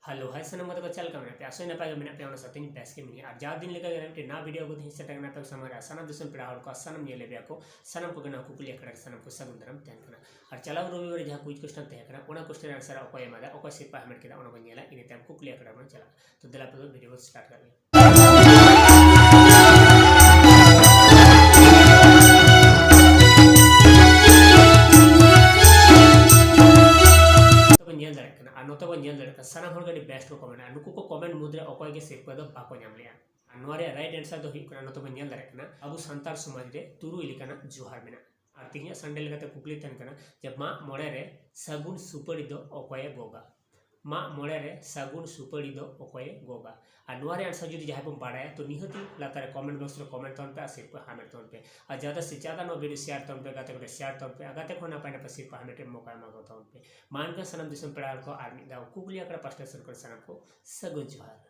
Hello hi सनम को चल का पे आसो नपाय के पे ona satin bes ke mini ar ja din lega gante na video ko hin setang na pe samara sanam disam peda hor ko sanam ye lebe ko sanam ko gana ku kuliya kara sanam ko sagundaram ten kana ar chala robi ore jaha kuch question te kana ona question answer okoy mada okoy sipa hamet kida ona ko nyela ini tem ku kuliya kara chala to dela pe video ko start कर नोते बन jail दड़का साना हर गडी best को comment नुकु को comment मुद्रे अकय के save को बाको नाम लिया नोरे राइट आंसर दो हिकना नोते बन जेल दड़का अबु संतार समाज रे तुरु इलिकाना जोहार मेना और तिहिया संडे लेकाते कुकली तन कना जब मा मोड़े रे सगुन सुपड़ी दो अकय गोगा मा मोड़े रे सगुन सुपड़ी दो अकय गोगा और नोरे आंसर जदि जहां बम बाड़ाया तो निहति लातारे कमेंट बॉक्स रे कमेंट तन पे सिर्फ हामेट तन पे और ज्यादा से ज्यादा नो वीडियो शेयर तन पे गाते को शेयर तन पे गाते को ना पाने पे सिर्फ हामेट मौका मांगो तन पे मान का सनम दिसम पेड़ा को आर्मी दाव कुकलिया कर पास्टर सर कर सनम को सगुन जोहार।